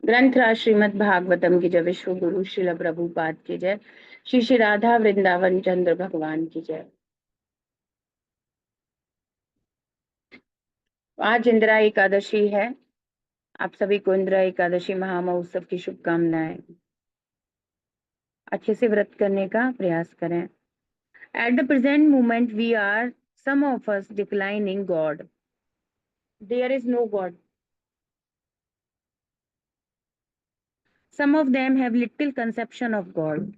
ग्रंथ राज श्रीमद् भागवतम की जय। विश्व गुरु श्रील प्रभुपाद की जय। श्री श्री राधा वृंदावन चंद्र भगवान की जय। आज इंदिरा एकादशी है। आप सभी को इंदिरा एकादशी महामहोत्सव की शुभकामनाएं। अच्छे से व्रत करने का प्रयास करें। At the present moment we are some of us declining God. There is no God. Some of them have little conception of God.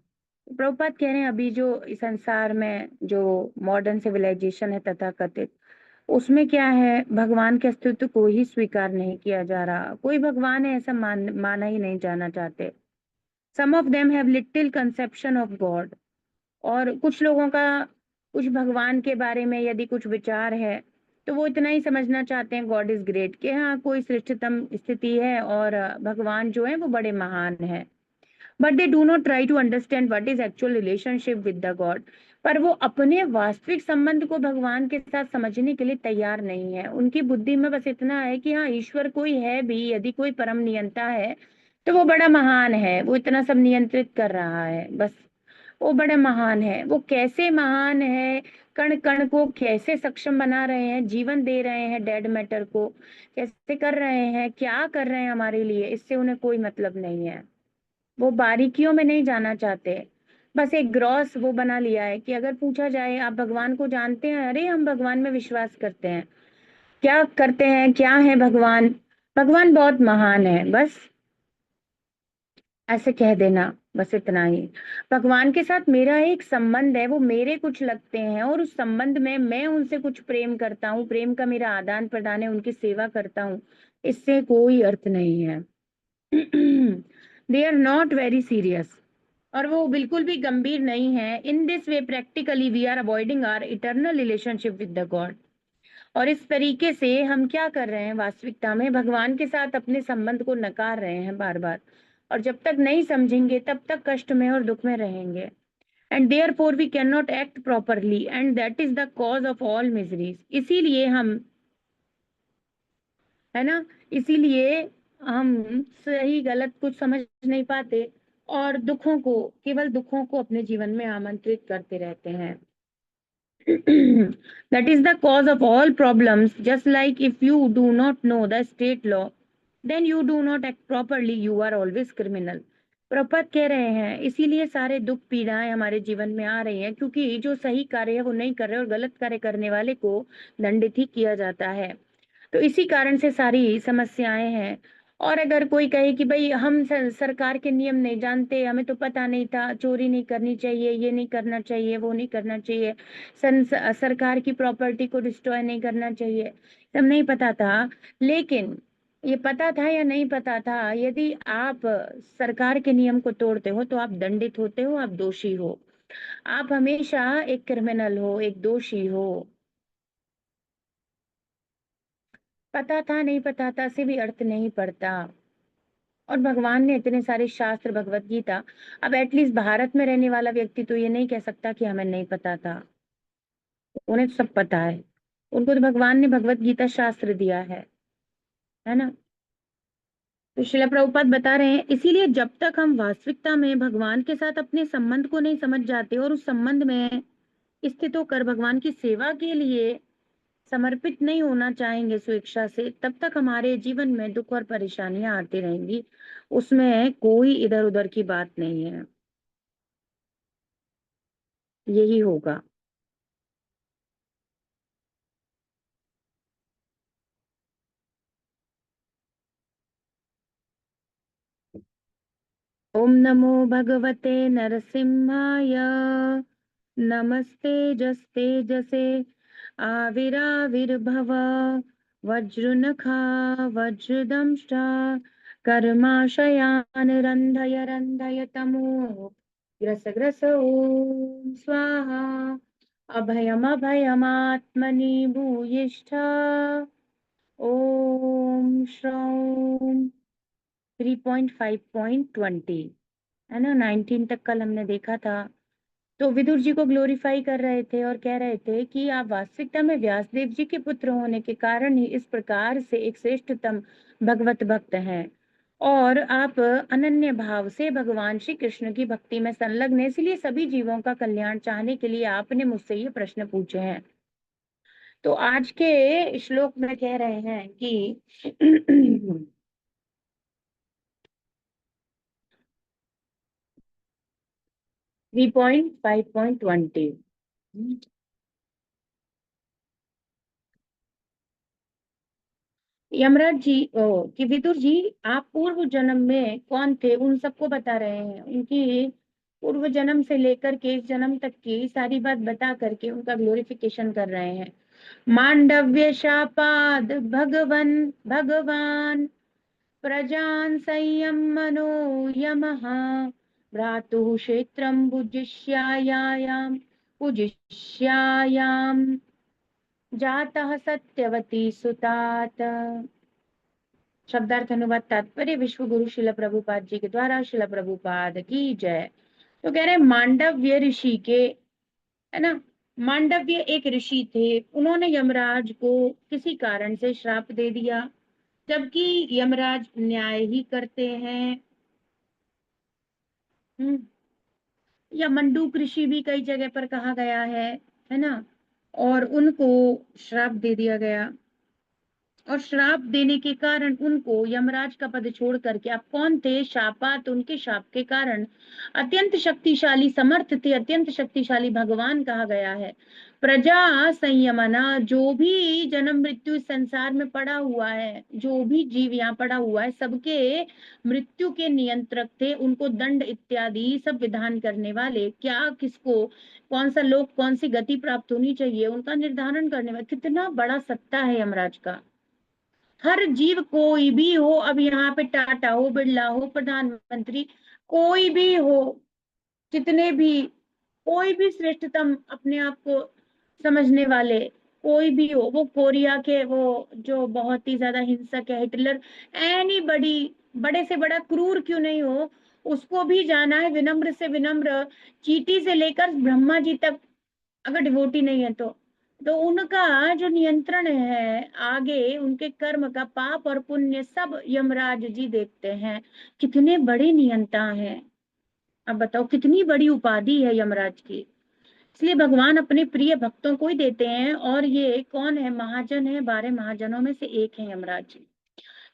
Prabhupada कह रहे हैं अभी जो इस संसार में जो मॉडर्न सिविलाइजेशन है तथाकथित, उसमें क्या है, भगवान के अस्तित्व को ही स्वीकार नहीं किया जा रहा। कोई भगवान है ऐसा माना ही नहीं जाना चाहते। Some of them have little conception of God. और कुछ लोगों का कुछ भगवान के बारे में यदि कुछ विचार है तो वो इतना ही समझना चाहते हैं गॉड इज ग्रेट, कि हाँ कोई श्रेष्ठतम स्थिति है और भगवान जो है वो बड़े महान है। But they do not try to understand what is actual relationship with the God. पर वो अपने वास्तविक संबंध को भगवान के साथ समझने के लिए तैयार नहीं है। उनकी बुद्धि में बस इतना है कि हाँ ईश्वर कोई है भी, यदि कोई परम नियंता है तो वो बड़ा महान है, वो इतना सब नियंत्रित कर रहा है, बस वो बड़ा महान है। वो कैसे महान है, कण कण को कैसे सक्षम बना रहे हैं, जीवन दे रहे हैं, डेड मैटर को कैसे कर रहे हैं, क्या कर रहे हैं हमारे लिए, इससे उन्हें कोई मतलब नहीं है। वो बारीकियों में नहीं जाना चाहते। बस एक ग्रॉस वो बना लिया है कि अगर पूछा जाए आप भगवान को जानते हैं, अरे हम भगवान में विश्वास करते हैं। क्या करते हैं, क्या है भगवान? भगवान बहुत महान है, बस ऐसे कह देना, बस इतना ही। भगवान के साथ मेरा एक संबंध है, वो मेरे कुछ लगते हैं और उस संबंध में मैं उनसे कुछ प्रेम करता हूँ, प्रेम का मेरा आदान प्रदान है, उनकी सेवा करता हूँ, इससे कोई अर्थ नहीं है। They are not very serious. और वो बिल्कुल भी गंभीर नहीं है। In this way practically we are avoiding our eternal relationship with the God. और इस तरीके से हम क्या कर रहे हैं, वास्तविकता में भगवान के साथ अपने संबंध को नकार रहे हैं बार बार। और जब तक नहीं समझेंगे तब तक कष्ट में और दुख में रहेंगे। And therefore we can not act properly and that is the cause of all miseries. इसीलिए हम, है ना, इसीलिए हम सही गलत कुछ समझ नहीं पाते और दुखों को, केवल दुखों को अपने जीवन में आमंत्रित करते रहते हैं। That is the cause of all problems. Just like if you do not know the state law, then you do not act properly, you are always criminal. प्रपद कह रहे हैं इसीलिए सारे दुख पीड़ाएं हमारे जीवन में आ रही हैं, क्योंकि जो सही कार्य है वो नहीं कर रहे और गलत कार्य करने वाले को दंडित ही किया जाता है। तो इसी कारण से सारी समस्याएं हैं। और अगर कोई कहे कि भाई हम सरकार के नियम नहीं जानते, हमें तो पता नहीं था, चोरी नहीं करनी चाहिए, ये नहीं करना चाहिए, वो नहीं करना चाहिए, सरकार की प्रॉपर्टी को डिस्ट्रॉय नहीं करना चाहिए, सब नहीं पता था। लेकिन ये पता था या नहीं पता था, यदि आप सरकार के नियम को तोड़ते हो तो आप दंडित होते हो, आप दोषी हो, आप हमेशा एक क्रिमिनल हो, एक दोषी हो। पता था नहीं पता था से भी अर्थ नहीं पड़ता। और भगवान ने इतने सारे शास्त्र, भगवत गीता, अब एटलीस्ट भारत में रहने वाला व्यक्ति तो ये नहीं कह सकता कि हमें नहीं पता था। उन्हें तो सब पता है। उनको तो भगवान ने भगवत गीता शास्त्र दिया है ना। तो शिला प्रभुपाद बता रहे हैं इसीलिए जब तक हम वास्तविकता में भगवान के साथ अपने संबंध को नहीं समझ जाते और उस संबंध में स्थित होकर भगवान की सेवा के लिए समर्पित नहीं होना चाहेंगे स्वेच्छा से, तब तक हमारे जीवन में दुख और परेशानियां आती रहेंगी। उसमें कोई इधर उधर की बात नहीं है, यही होगा। ओम नमो भगवते नरसिंहाय। नमस्ते जस्ते जसे आविराविर्भव। वज्रनखा वज्रदंष्टा कर्माशयान रंधय रंधय तमो ग्रस ग्रस ओम स्वाहा। अभयम अभयमात्मनि भूयिष्ठ। ओम श्रौं 3.5.20, है ना, 19 तक कल हमने देखा था। तो विदुर जी को ग्लोरीफाई कर रहे थे और कह रहे थे कि आप वास्तविकता में व्यासदेव जी के पुत्र होने के कारण ही इस प्रकार से एक श्रेष्ठतम भगवत भक्त हैं। और आप अनन्य भाव से भगवान श्री कृष्ण की भक्ति में संलग्न है, इसलिए सभी जीवों का कल्याण चाहने के लिए आपने मुझसे ये प्रश्न पूछे हैं। तो आज के श्लोक में कह रहे हैं कि 3.5.20 यमराज जी कि विदुर जी, आप पूर्व जन्म में कौन थे उन सबको बता रहे हैं, उनकी पूर्व जन्म से लेकर के इस जन्म तक की सारी बात बता करके उनका ग्लोरिफिकेशन कर रहे हैं। मांडव्य शापाद भगवन भगवान प्रजान् संयम मनो यमः भ्रातुः क्षेत्रं पूजिष्यायाम जातः सत्यवती सुतात। शब्दार्थ अनुवाद तात्पर्य विश्व गुरु शिल प्रभुपाद जी के द्वारा, शिल प्रभुपाद की जय। तो कह रहे हैं मांडव्य ऋषि के, है ना, मांडव्य एक ऋषि थे, उन्होंने यमराज को किसी कारण से श्राप दे दिया, जबकि यमराज न्याय ही करते हैं। हम्म, या मंडूक ऋषि भी कई जगह पर कहा गया है ना, और उनको श्राप दे दिया गया, और श्राप देने के कारण उनको यमराज का पद छोड़ करके, अब कौन थे, शापात, उनके शाप के कारण अत्यंत शक्तिशाली समर्थ थे, अत्यंत शक्तिशाली भगवान कहा गया है। प्रजा संयमना, जो भी जन्म मृत्यु इस संसार में पड़ा हुआ है, जो भी जीव यहाँ पड़ा हुआ है, सबके मृत्यु के नियंत्रक थे, उनको दंड इत्यादि सब विधान करने वाले, क्या किसको कौन सा लोक कौन सी गति प्राप्त होनी चाहिए उनका निर्धारण करने वाले, कितना बड़ा सत्ता है यमराज का। हर जीव कोई भी हो, अब यहाँ पे टाटा हो, बिरला हो, प्रधानमंत्री कोई भी हो, जितने भी, कोई भी श्रेष्ठतम अपने आप को समझने वाले कोई भी हो, वो कोरिया के वो जो बहुत ही ज्यादा हिंसक है हिटलर, एनी बड़ी, बड़े से बड़ा क्रूर क्यों नहीं हो, उसको भी जाना है विनम्र से विनम्र, चींटी से लेकर ब्रह्मा जी तक, अगर डिवोटी नहीं है तो उनका जो नियंत्रण है, आगे उनके कर्म का पाप और पुण्य सब यमराज जी देखते हैं। कितने बड़े नियंता हैं, अब बताओ कितनी बड़ी उपाधि है यमराज की। इसलिए भगवान अपने प्रिय भक्तों को ही देते हैं, और ये कौन है, महाजन है, 12 महाजनों में से एक है यमराज जी।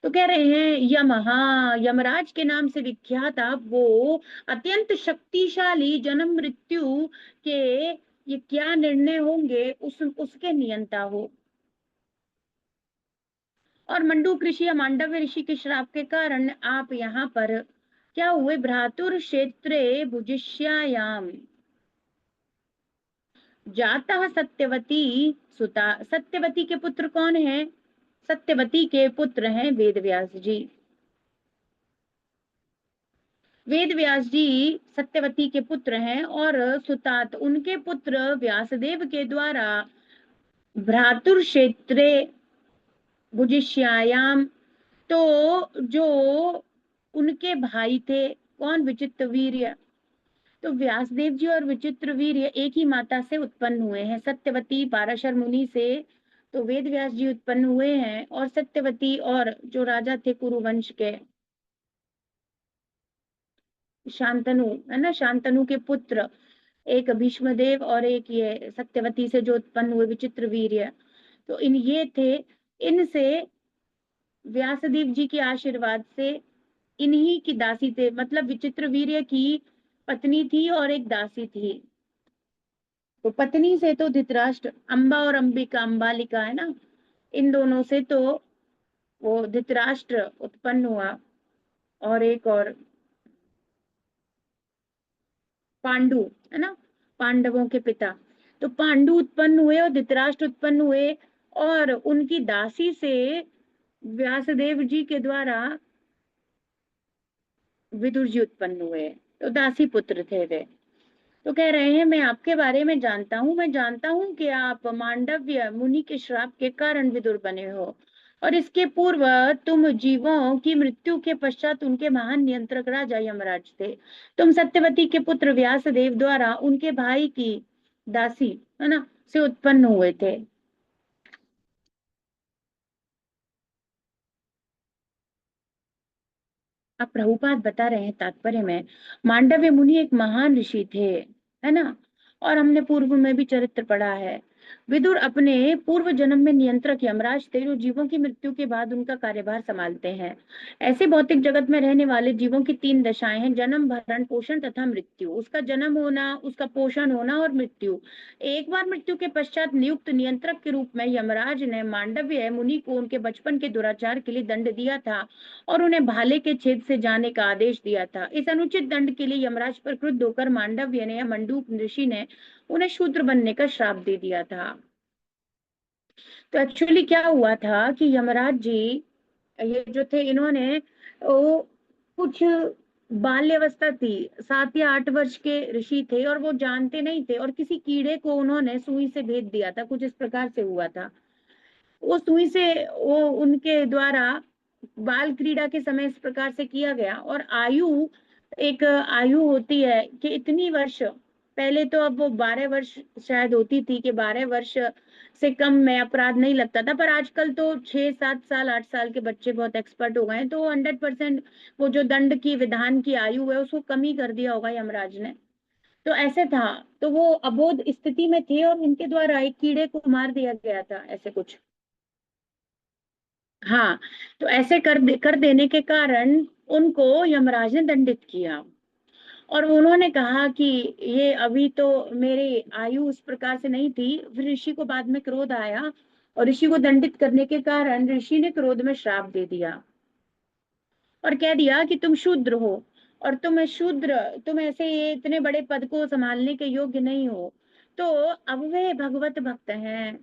तो कह रहे हैं यमहा, यमराज के नाम से विख्यात आप वो अत्यंत शक्तिशाली जन्म मृत्यु के ये क्या निर्णय होंगे उसके नियंता हो। और मंडूक ऋषि या मांडव्य ऋषि के श्राप के कारण आप यहाँ पर क्या हुए, भ्रातुर क्षेत्रे भुजिष्यायाम जाता सत्यवती सुता, सत्यवती के पुत्र कौन है, सत्यवती के पुत्र हैं वेद व्यास जी। वेद व्यास जी सत्यवती के पुत्र हैं, और सुतात उनके पुत्र व्यासदेव के द्वारा भ्रातुर क्षेत्रे भुजिष्यायाम, तो जो उनके भाई थे, कौन, विचित्र वीर्य, तो व्यासदेव जी और विचित्र वीर्य एक ही माता से उत्पन्न हुए हैं, सत्यवती पाराशर मुनि से तो वेद व्यास जी उत्पन्न हुए हैं, और सत्यवती और जो राजा थे कुरुवंश के शांतनु, है ना, शांतनु के पुत्र एक भीष्मदेव और एक ये सत्यवती से जो उत्पन्न हुए विचित्र वीर्य, तो इन ये थे, इनसे व्यासदेव जी के आशीर्वाद से इन्हीं की दासी थे, मतलब विचित्र वीर्य की पत्नी थी और एक दासी थी। तो पत्नी से तो धृतराष्ट्र, अंबा और अंबिका, अंबालिका है ना, इन दोनों से तो वो धृतराष्ट्र उत्पन्न हुआ, और एक और पांडु, है ना, पांडवों के पिता, तो पांडु उत्पन्न हुए और धृतराष्ट्र उत्पन्न हुए, और उनकी दासी से व्यासदेव जी के द्वारा विदुर जी उत्पन्न हुए, तो दासी पुत्र थे वे। तो कह रहे हैं मैं आपके बारे में जानता हूँ, मैं जानता हूँ कि आप मांडव्य मुनि के श्राप के कारण विदुर बने हो, और इसके पूर्व तुम जीवों की मृत्यु के पश्चात उनके महान नियंत्रक राजा यमराज थे। तुम सत्यवती के पुत्र व्यासदेव द्वारा उनके भाई की दासी, है ना, से उत्पन्न हुए थे। अब प्रभुपाद बता रहे हैं तात्पर्य में, मांडव्य मुनि एक महान ऋषि थे, है ना, और हमने पूर्व में भी चरित्र पढ़ा है। विदुर अपने पूर्व जन्म में नियंत्रक यमराज थे, जो जीवों की मृत्यु के बाद उनका कार्यभार संभालते हैं। ऐसे भौतिक जगत में रहने वाले जीवों की तीन दशाएं हैं, जन्म, भरण पोषण तथा मृत्यु। उसका जन्म होना, उसका पोषण होना और मृत्यु। एक बार मृत्यु के पश्चात नियुक्त नियंत्रक के रूप में यमराज ने मांडव्य मुनि को उनके बचपन के दुराचार के लिए दंड दिया था और उन्हें भाले के छेद से जाने का आदेश दिया था। इस अनुचित दंड के लिए यमराज पर क्रुद्ध होकर मांडव्य ने या मंडूक ऋषि ने उन्हें शूद्र बनने का श्राप दे दिया था। तो एक्चुअली क्या हुआ था कि यमराज जी ये जो थे, इन्होंने वो कुछ बाल्यावस्था थी, 7 या 8 वर्ष के ऋषि थे और वो जानते नहीं थे, और किसी कीड़े को उन्होंने सुई से भेद दिया था, कुछ इस प्रकार से हुआ था। वो सुई से वो उनके द्वारा बाल क्रीड़ा के समय इस प्रकार से किया गया। और आयु, एक आयु होती है कि इतनी वर्ष, पहले तो अब वो 12 वर्ष शायद होती थी कि 12 वर्ष से कम में अपराध नहीं लगता था, पर आजकल तो 6, 7 साल, 8 साल के बच्चे बहुत एक्सपर्ट हो गए हैं, तो 100% वो जो दंड की विधान की आयु है उसको कम ही कर दिया होगा यमराज ने। तो ऐसे था, तो वो अबोध स्थिति में थे और इनके द्वारा एक कीड़े को मार दिया गया था, ऐसे कुछ। हाँ, तो ऐसे कर देने के कारण उनको यमराज ने दंडित किया। और उन्होंने कहा कि ये अभी तो मेरी आयु उस प्रकार से नहीं थी। फिर ऋषि को बाद में क्रोध आया, और ऋषि को दंडित करने के कारण ऋषि ने क्रोध में श्राप दे दिया और कह दिया कि तुम शूद्र हो, और तुम शूद्र, तुम ऐसे ये इतने बड़े पद को संभालने के योग्य नहीं हो। तो अब वे भगवत भक्त हैं,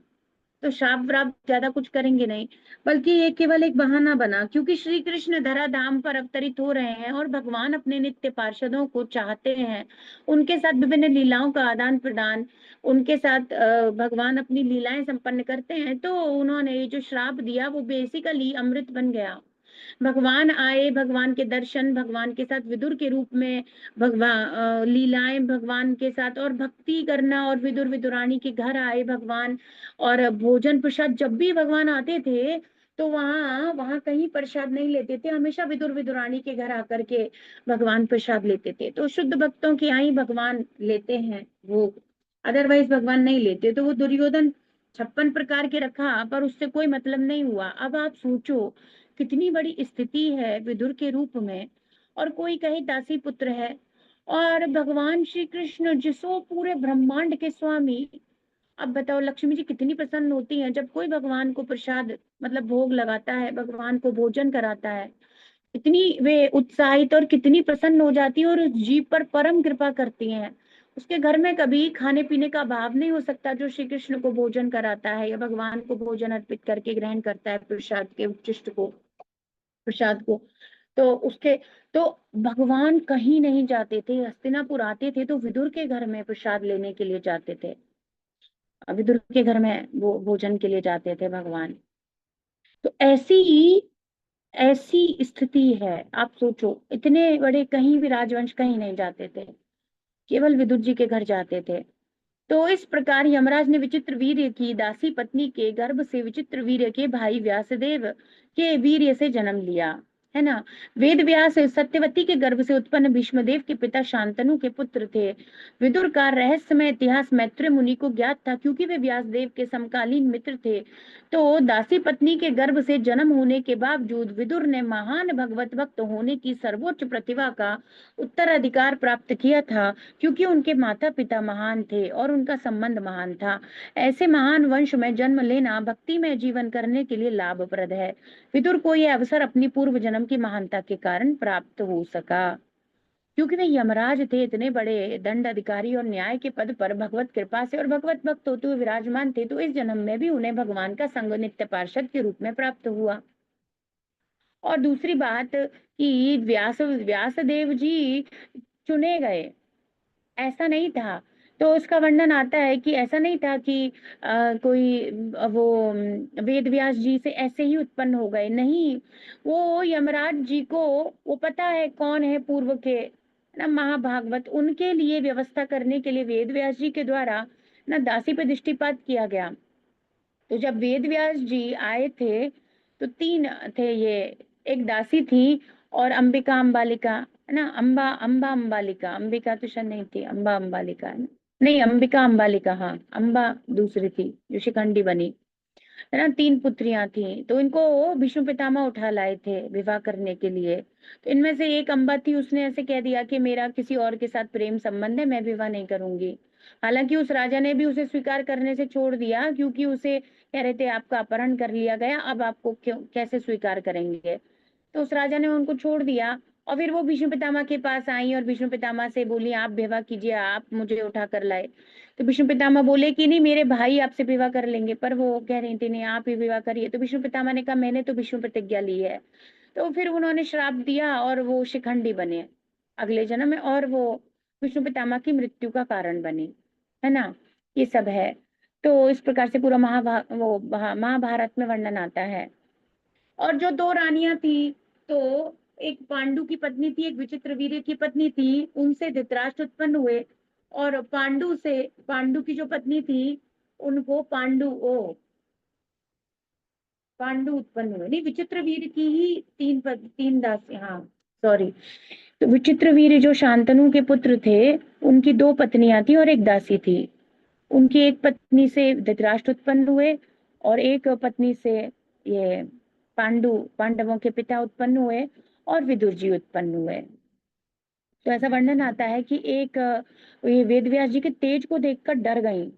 तो श्राप व्राप ज्यादा कुछ करेंगे नहीं, बल्कि ये केवल एक बहाना बना, क्योंकि श्री कृष्ण धराधाम पर अवतरित हो रहे हैं और भगवान अपने नित्य पार्षदों को चाहते हैं, उनके साथ विभिन्न लीलाओं का आदान प्रदान, उनके साथ भगवान अपनी लीलाएं संपन्न करते हैं। तो उन्होंने ये जो श्राप दिया वो बेसिकली अमृत बन गया। भगवान आए, भगवान के दर्शन, भगवान के साथ विदुर के रूप में भगवान लीलाएं भगवान के साथ और भक्ति करना, और विदुर विदुरानी के घर आए भगवान, और भोजन प्रसाद, जब भी भगवान आते थे तो वहां वहां कहीं प्रसाद नहीं लेते थे, हमेशा विदुर विदुरानी के घर आकर के भगवान प्रसाद लेते थे। तो शुद्ध भक्तों के यहाँ ही भगवान लेते हैं वो, अदरवाइज भगवान नहीं लेते। तो वो दुर्योधन 56 प्रकार के रखा, पर उससे कोई मतलब नहीं हुआ। अब आप सोचो कितनी बड़ी स्थिति है विदुर के रूप में, और कोई कहे दासी पुत्र है, और भगवान श्री कृष्ण जिसो पूरे ब्रह्मांड के स्वामी। अब बताओ लक्ष्मी जी कितनी प्रसन्न होती हैं जब कोई भगवान को प्रसाद, मतलब भोग लगाता है, भगवान को भोजन कराता है। इतनी वे उत्साहित और कितनी प्रसन्न हो जाती है, और उस जीव पर परम कृपा करती हैं। उसके घर में कभी खाने पीने का अभाव नहीं हो सकता, जो श्री कृष्ण को भोजन कराता है या भगवान को भोजन अर्पित करके ग्रहण करता है प्रसाद के उच्चिष्ट को, प्रसाद को। तो उसके, तो भगवान कहीं नहीं जाते थे, हस्तिनापुर आते थे तो विदुर के घर में प्रसाद लेने के लिए जाते थे, विदुर के घर में वो भोजन के लिए जाते थे भगवान। तो ऐसी स्थिति है। आप सोचो इतने बड़े कहीं भी राजवंश कहीं नहीं जाते थे, केवल विदुर जी के घर जाते थे। तो इस प्रकार यमराज ने विचित्र वीर्य की दासी पत्नी के गर्भ से विचित्र वीर्य के भाई व्यासदेव के वीर्य से जन्म लिया, है ना। वेद व्यास सत्यवती के गर्भ से उत्पन्न भीष्मदेव के पिता शांतनु के पुत्र थे। विदुर का रहस्यमय इतिहास मैत्री मुनि को ज्ञात था, क्योंकि वे व्यासदेव के समकालीन मित्र थे। तो दासी पत्नी के गर्भ से जन्म होने के बावजूद विदुर ने महान भगवत भक्त होने की सर्वोच्च प्रतिभा का उत्तराधिकार प्राप्त किया था, क्योंकि उनके माता पिता महान थे और उनका संबंध महान था। ऐसे महान वंश में जन्म लेना भक्ति में जीवन करने के लिए लाभप्रद है। विदुर को यह अवसर अपनी पूर्व जन्म की महानता के कारण प्राप्त हो सका, क्योंकि वे यमराज थे, इतने बड़े दंड अधिकारी और न्याय के पद पर भगवत कृपा से और भगवत भक्त होते हुए विराजमान थे। तो इस जन्म में भी उन्हें भगवान का संग नित्य पार्षद के रूप में प्राप्त हुआ। और दूसरी बात कि व्यासदेव जी चुने गए, ऐसा नहीं था। तो उसका वर्णन आता है कि ऐसा नहीं था कि कोई वो वेद व्यास जी से ऐसे ही उत्पन्न हो गए, नहीं। वो यमराज जी को वो पता है कौन है पूर्व के ना महाभागवत, उनके लिए व्यवस्था करने के लिए वेद व्यास जी के द्वारा ना दासी पे दृष्टिपात किया गया। तो जब वेद व्यास जी आए थे तो तीन थे ये, एक दासी थी और अंबिका अंबालिका, है ना, अम्बा अम्बा अंबालिका, अंबिका तो शायद नहीं थी, अम्बा अंबालिका है ना, नहीं अंबिका अंबालिका, हाँ अम्बा दूसरी थी जो शिखंडी बनी, है ना। 3 पुत्रियां थी, तो इनको विष्णु पितामह उठा लाए थे विवाह करने के लिए। तो इनमें से एक अम्बा थी, उसने ऐसे कह दिया कि मेरा किसी और के साथ प्रेम संबंध है, मैं विवाह नहीं करूंगी। हालांकि उस राजा ने भी उसे स्वीकार करने से छोड़ दिया, क्योंकि उसे कह रहे थे आपका अपहरण कर लिया गया, अब आपको क्यों कैसे स्वीकार करेंगे। तो उस राजा ने उनको छोड़ दिया। और फिर वो विष्णु पितामह के पास आई और विष्णु पितामह से बोली आप विवाह कीजिए, आप मुझे उठा कर लाए। तो विष्णु पितामह बोले कि नहीं, मेरे भाई आपसे विवाह कर लेंगे, पर वो कह रही थी नहीं आप ही विवाह करिए। तो विष्णु पितामह ने कहा मैंने तो विष्णु प्रतिज्ञा ली है। तो फिर उन्होंने श्राप दिया और वो शिखंडी बने अगले जन्म में, और वो विष्णु पितामह की मृत्यु का कारण बनी, है ना। ये सब है। तो इस प्रकार से पूरा महाभारत में वर्णन आता है। और जो 2 रानियां थी, तो एक पांडु की पत्नी थी, एक विचित्रवीर्य की पत्नी थी, उनसे धृतराष्ट्र उत्पन्न हुए। और पांडु की जो पत्नी थी, उनको पांडु उत्पन्न हुए, नहीं विचित्रवीर्य की ही 3 दासी, हाँ सॉरी। तो विचित्रवीर्य जो शांतनु के पुत्र थे, उनकी 2 पत्नियां थी और एक दासी थी। उनकी एक पत्नी से धृतराष्ट्र उत्पन्न हुए, और एक पत्नी से ये पांडवों के पिता उत्पन्न हुए, और विदुर जी उत्पन्न हुए। तो ऐसा वर्णन आता है कि एक ये वेदव्यास जी के तेज को देखकर डर गई।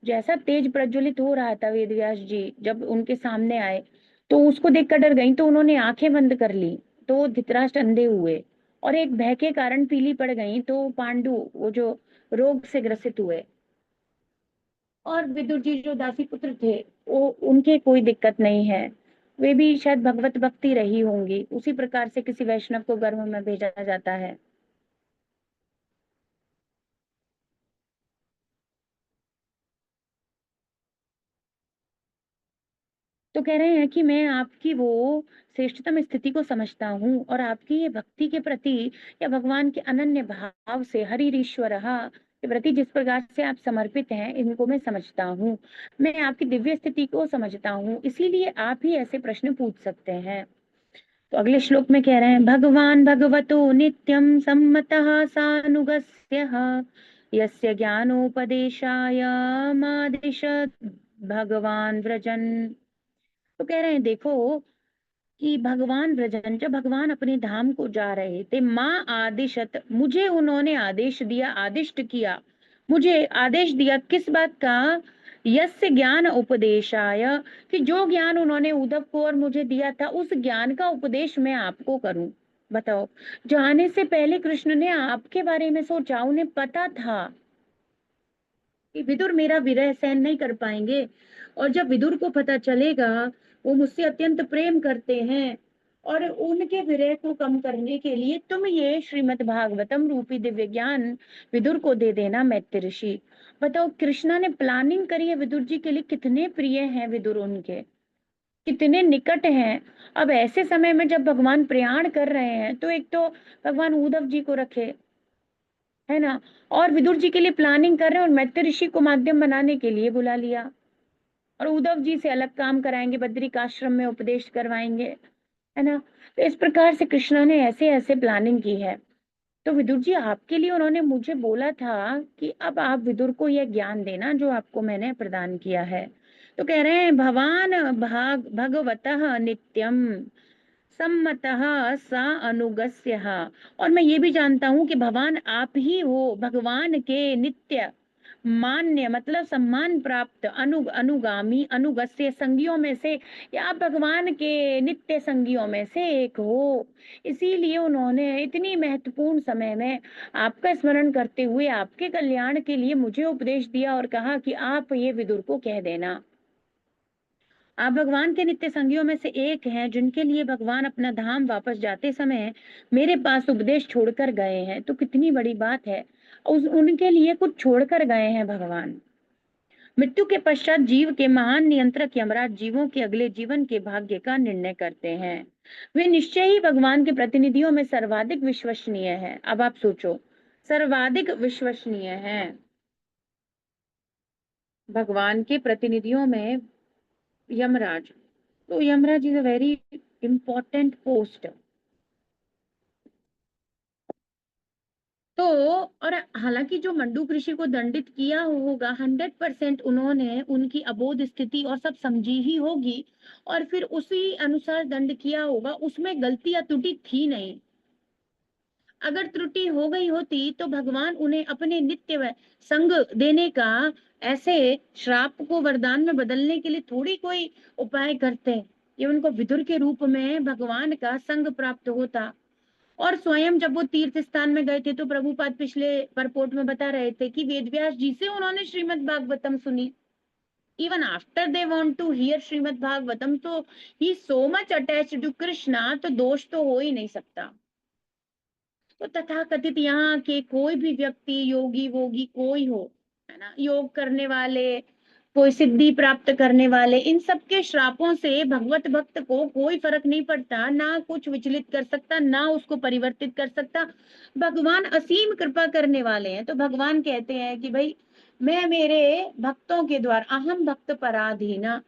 जैसा तेज प्रज्वलित हो रहा था, वेदव्यास जी जब उनके सामने आए, तो उसको देखकर डर गई, तो उन्होंने आंखें बंद कर ली। तो धृतराष्ट्र अंधे हुए, और एक भय के कारण पीली पड़ गई, तो पांडु वो जो रोग से ग्रसित हुए। और विदुर जी जो दासी पुत्र थे, वो उनके कोई दिक्कत नहीं है, वे भी शायद भगवत भक्ति रही होंगी, उसी प्रकार से किसी वैष्णव को गर्भ में भेजा जाता है। तो कह रहे हैं कि मैं आपकी वो श्रेष्ठतम स्थिति को समझता हूँ, और आपकी ये भक्ति के प्रति या भगवान के अनन्य भाव से हरिरीश्वर के प्रति जिस प्रकार से आप समर्पित हैं, इनको मैं समझता हूँ। मैं आपकी दिव्य स्थिति को समझता हूँ, इसीलिए आप ही ऐसे प्रश्न पूछ सकते हैं। तो अगले श्लोक में कह रहे हैं भगवान भगवतो नित्यं सम्मतः सानुगस्यः यस्य ज्ञानोपदेशाय मादिशत् भगवान व्रजन्। तो कह रहे हैं देखो कि भगवान व्रजन, जब भगवान अपने धाम को जा रहे थे, माँ आदिशत, मुझे उन्होंने आदेश दिया, आदिष्ट किया, मुझे आदेश दिया किस बात का, यस्य ज्ञान उपदेशाय, कि जो ज्ञान उन्होंने उद्धव को और मुझे दिया था, उस ज्ञान का उपदेश मैं आपको करूं। बताओ, जाने से पहले कृष्ण ने आपके बारे में सोचा, उन्हें पता था कि विदुर मेरा विरह सहन नहीं कर पाएंगे, और जब विदुर को पता चलेगा वो मुझसे अत्यंत प्रेम करते हैं, और उनके विरह को कम करने के लिए तुम ये श्रीमद् भागवतम रूपी दिव्य ज्ञान विदुर को दे देना मैत्र ऋषि। बताओ, कृष्णा ने प्लानिंग करी है विदुर जी के लिए, कितने प्रिय हैं विदुर उनके, कितने निकट हैं। अब ऐसे समय में जब भगवान प्रयाण कर रहे हैं, तो एक तो भगवान उद्धव जी को रखे, है ना, और विदुर जी के लिए प्लानिंग कर रहे हैं, और मैत्र ऋषि को माध्यम बनाने के लिए बुला लिया, और उद्धव जी से अलग काम कराएंगे, बद्रिक आश्रम में उपदेश करवाएंगे, है ना। तो इस प्रकार से कृष्णा ने ऐसे ऐसे प्लानिंग की है। तो विदुर जी आपके लिए उन्होंने मुझे बोला था कि अब आप विदुर को यह ज्ञान देना जो आपको मैंने प्रदान किया है। तो कह रहे हैं भगवान भगवतः नित्यम सम्मतः सा अनुगस्यः। और मैं ये भी जानता हूँ कि भगवान आप ही हो, भगवान के नित्य मान्य मतलब सम्मान प्राप्त अनुगामी अनुगस्य संगियों में से, या आप भगवान के नित्य संगियों में से एक हो। इसीलिए उन्होंने इतनी महत्वपूर्ण समय में आपका स्मरण करते हुए आपके कल्याण के लिए मुझे उपदेश दिया, और कहा कि आप ये विदुर को कह देना। आप भगवान के नित्य संगियों में से एक हैं, जिनके लिए भगवान अपना धाम वापस जाते समय मेरे पास उपदेश छोड़कर गए हैं। तो कितनी बड़ी बात है, उनके लिए कुछ छोड़कर गए हैं भगवान। मृत्यु के पश्चात जीव के महान नियंत्रक यमराज जीवों के अगले जीवन के भाग्य का निर्णय करते हैं। वे निश्चय ही भगवान के प्रतिनिधियों में सर्वाधिक विश्वसनीय है। अब आप सोचो, सर्वाधिक विश्वसनीय है भगवान के प्रतिनिधियों में यमराज। तो Yamraj is a very important post, और हालांकि जो मंडूक ऋषि को दंडित किया होगा 100% उन्होंने उनकी अबोध स्थिति और सब समझी ही होगी, और फिर उसी अनुसार दंड किया होगा, उसमें गलती या त्रुटि थी नहीं। अगर त्रुटि हो गई होती तो भगवान उन्हें अपने नित्य संग देने का, ऐसे श्राप को वरदान में बदलने के लिए थोड़ी कोई उपाय करते। ये उनको विदुर के रूप में भगवान का संग प्राप्त होता। और स्वयं जब वो तीर्थ स्थान में गए थे तो प्रभुपाद पिछले परपोर्ट में बता रहे थे कि वेदव्यास जी से उन्होंने श्रीमद् भागवतम सुनी। Even after they want to hear Shrimad Bhagavatam, तो he so much attached to Krishna, तो दोष तो हो ही नहीं सकता। तो तथाकथित यहाँ के कोई भी व्यक्ति, योगी वोगी कोई हो, है ना, योग करने वाले, कोई सिद्धि प्राप्त करने वाले, इन सब के श्रापों से भगवत भक्त को कोई फर्क नहीं पड़ता, ना कुछ विचलित कर सकता, ना उसको परिवर्तित कर सकता। भगवान असीम कृपा करने वाले हैं। तो भगवान कहते हैं कि भाई मैं मेरे भक्तों के द्वारा, अहम भक्त पराधीना,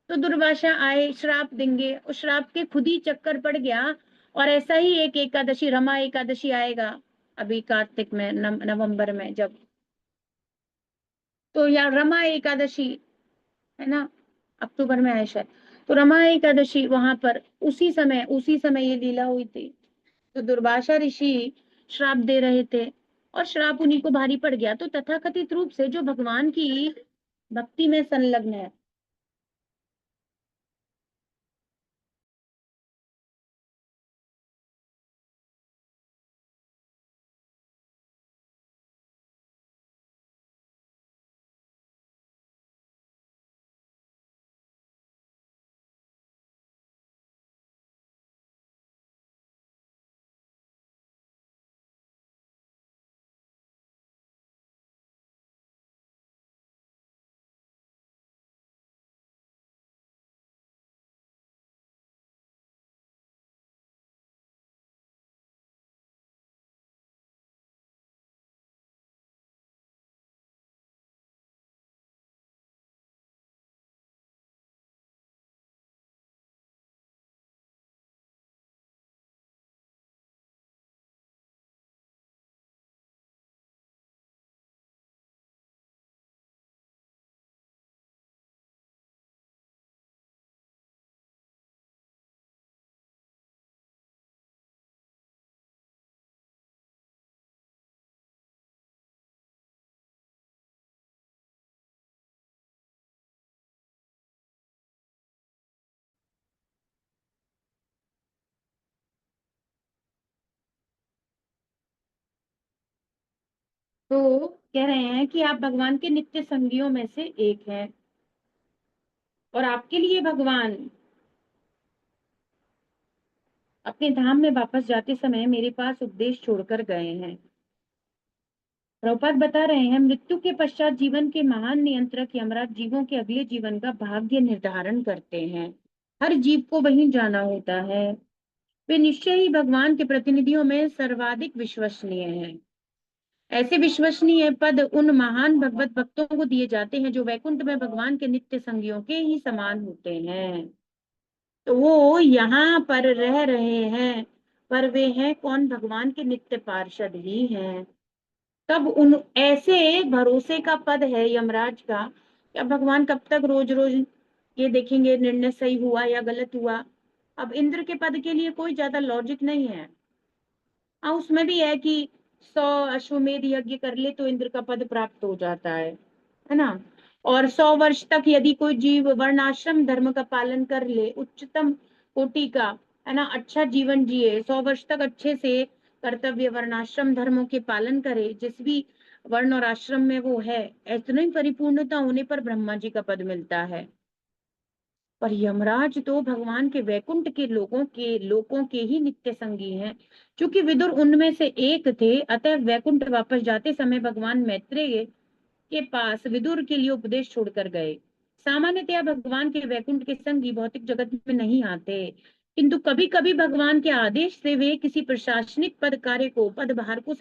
तो दुर्वासा आए श्राप देंगे, उस श्राप के खुद ही चक्कर पड़ गया। और ऐसा ही एक एकादशी, रमा एकादशी आएगा अभी कार्तिक में, नवंबर में जब, तो या रमा एकादशी, है ना, अक्टूबर में आए शायद, तो रमा एकादशी वहां पर उसी समय ये लीला हुई थी। तो दुर्वासा ऋषि श्राप दे रहे थे और श्राप उन्हीं को भारी पड़ गया। तो तथाकथित रूप से जो भगवान की भक्ति में संलग्न है, तो कह रहे हैं कि आप भगवान के नित्य संगियों में से एक हैं, और आपके लिए भगवान अपने धाम में वापस जाते समय मेरे पास उपदेश छोड़कर गए हैं। प्रभुपाद बता रहे हैं, मृत्यु के पश्चात जीवन के महान नियंत्रक यमराज जीवों के अगले जीवन का भाग्य निर्धारण करते हैं। हर जीव को वहीं जाना होता है। वे निश्चय ही भगवान के प्रतिनिधियों में सर्वाधिक विश्वसनीय हैं। ऐसे विश्वसनीय पद उन महान भगवत भक्तों को दिए जाते हैं जो वैकुंठ में भगवान के नित्य संगियों के ही समान होते हैं। तो वो यहाँ पर रह रहे हैं, पर वे हैं कौन? भगवान के नित्य पार्षद ही हैं। तब उन ऐसे भरोसे का पद है यमराज का, कि अब भगवान कब तक रोज रोज ये देखेंगे निर्णय सही हुआ या गलत हुआ। अब इंद्र के पद के लिए कोई ज्यादा लॉजिक नहीं है। हाँ, उसमें भी है कि 100 अश्वमेध यज्ञ कर ले तो इंद्र का पद प्राप्त हो जाता है ना। और 100 वर्ष तक यदि कोई जीव वर्णाश्रम धर्म का पालन कर ले, उच्चतम कोटि का, है ना, अच्छा जीवन जिए, 100 वर्ष तक अच्छे से कर्तव्य वर्णाश्रम धर्मों के पालन करे, जिस भी वर्ण और आश्रम में वो है, इतनी परिपूर्णता होने पर ब्रह्मा जी का पद मिलता है। पर यमराज तो भगवान के वैकुंठ के लोगों के ही नित्य संगी हैं। क्योंकि विदुर उनमें से एक थे, अतः वैकुंठ वापस जाते समय भगवान मैत्रेय के पास विदुर के लिए उपदेश छोड़कर गए। सामान्यतया भगवान के वैकुंठ के संगी भौतिक जगत में नहीं आते, किंतु कभी कभी भगवान के आदेश से वे किसी प्रशासनिक पदभार को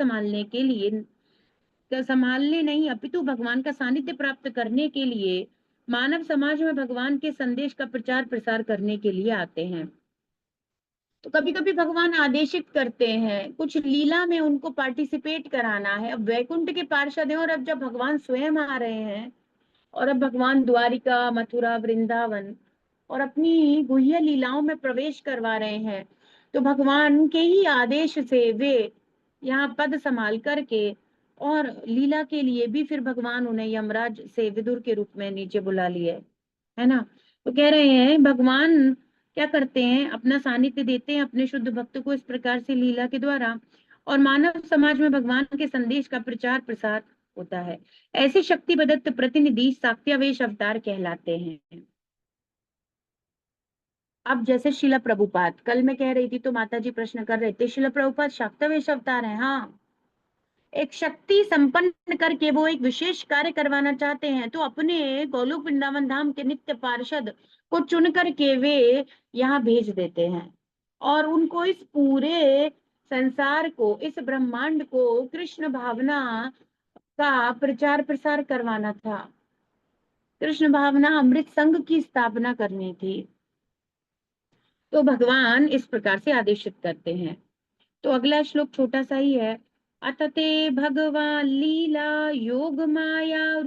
संभालने नहीं, अपितु भगवान का सानिध्य प्राप्त करने के लिए मानव समाज में भगवान के संदेश का प्रचार प्रसार करने के लिए आते हैं। तो कभी कभी भगवान आदेशित करते हैं, कुछ लीला में उनको पार्टिसिपेट कराना है। अब वैकुंठ के पार्षद हैं और अब जब भगवान स्वयं आ रहे हैं और अब भगवान द्वारिका, मथुरा, वृंदावन और अपनी गुह्य लीलाओं में प्रवेश करवा रहे हैं, तो भगवान के ही आदेश से वे यहाँ पद संभाल करके, और लीला के लिए भी फिर भगवान उन्हें यमराज से विदुर के रूप में नीचे बुला लिए, है ना। तो कह रहे हैं भगवान क्या करते हैं, अपना सानिध्य देते हैं अपने शुद्ध भक्त को इस प्रकार से लीला के द्वारा, और मानव समाज में भगवान के संदेश का प्रचार प्रसार होता है। ऐसे शक्ति प्रदत्त प्रतिनिधि शाक्त्यावेश अवतार कहलाते हैं। अब जैसे शिला प्रभुपाद, कल मैं कह रही थी तो माता जी प्रश्न कर रहे थे, शिला प्रभुपाद शाक्त्यावेश अवतार है। हाँ, एक शक्ति संपन्न करके वो एक विशेष कार्य करवाना चाहते हैं, तो अपने गोलोक वृंदावन धाम के नित्य पार्षद को चुन करके वे यहाँ भेज देते हैं, और उनको इस पूरे संसार को, इस ब्रह्मांड को कृष्ण भावना का प्रचार प्रसार करवाना था। कृष्ण भावना अमृत संघ की स्थापना करनी थी। तो भगवान इस प्रकार से आदेशित करते हैं। तो अगला श्लोक छोटा सा ही है। अथ ते भगवान लीला योग माया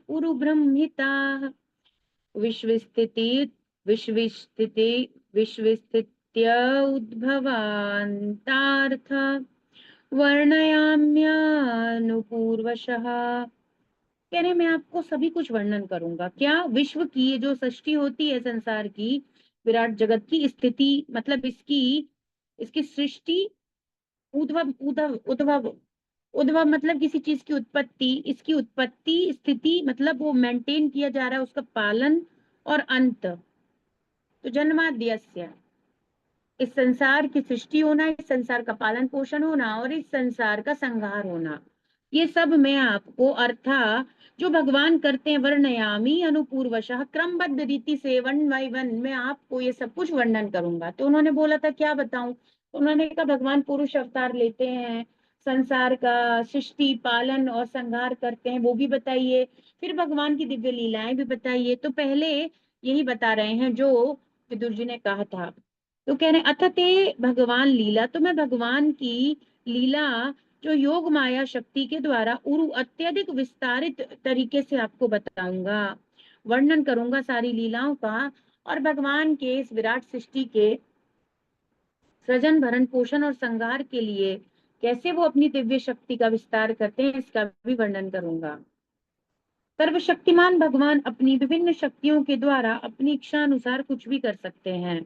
उरु ब्रह्मिता विश्वस्थिति विश्वस्थिति विश्वस्थित्य उद्भवान्तार्थ वर्णयाम्यानुपूर्वशः। कह रहे मैं आपको सभी कुछ वर्णन करूंगा। क्या? विश्व की ये जो सृष्टि होती है संसार की, विराट जगत की स्थिति, मतलब इसकी इसकी सृष्टि, उद्भव उद्भव उद्भव उद्भव मतलब किसी चीज की उत्पत्ति, इसकी उत्पत्ति, स्थिति मतलब वो मेंटेन किया जा रहा है, उसका पालन, और अंत। तो जन्माद्यस्य, इस संसार की सृष्टि होना, इस संसार का पालन पोषण होना, और इस संसार का संहार होना, ये सब मैं आपको अर्थात जो भगवान करते हैं वर्णयामी अनुपूर्वशः, क्रमबद्ध रीति से वन बाय वन मैं आपको ये सब कुछ वर्णन करूंगा। तो उन्होंने बोला था क्या बताऊं, तो उन्होंने कहा भगवान पुरुष अवतार लेते हैं, संसार का सृष्टि पालन और संहार करते हैं, वो भी बताइए, फिर भगवान की दिव्य लीलाएं भी बताइए। तो पहले यही बता रहे हैं जो विदुर जी ने कहा था। तो कह रहे हैं अथ ते भगवान लीला, तो मैं भगवान की लीला जो योग माया शक्ति के द्वारा उरु अत्यधिक विस्तारित तरीके से आपको बताऊंगा, वर्णन करूंगा सारी लीलाओं का, और भगवान के इस विराट सृष्टि के सृजन भरण पोषण और संहार के लिए कैसे वो अपनी दिव्य शक्ति का विस्तार करते हैं, इसका भी वर्णन करूंगा। सर्वशक्तिमान भगवान अपनी विभिन्न शक्तियों के द्वारा अपनी इच्छा अनुसार कुछ भी कर सकते हैं।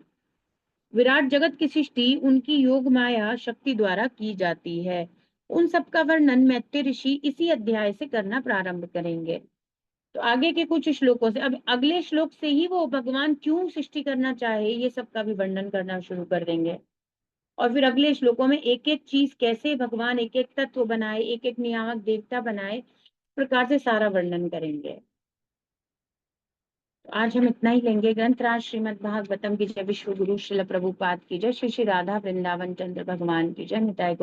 विराट जगत की सृष्टि उनकी योग माया शक्ति द्वारा की जाती है। उन सब का वर्णन मैत्रेय ऋषि इसी अध्याय से करना प्रारंभ करेंगे। तो आगे के कुछ श्लोकों से, अब अगले श्लोक से ही वो भगवान क्यों सृष्टि करना चाहे ये सब का भी वर्णन करना शुरू कर देंगे, और फिर अगले श्लोकों में एक एक चीज कैसे भगवान एक एक तत्व बनाए, एक एक नियामक देवता बनाए, इस प्रकार से सारा वर्णन करेंगे। तो आज हम इतना ही लेंगे। ग्रंथराज श्रीमद् भागवतम की जय। विश्व गुरु श्रील प्रभुपाद की जय। श्री श्री राधा वृंदावन चंद्र भगवान की जय। निताय गौर।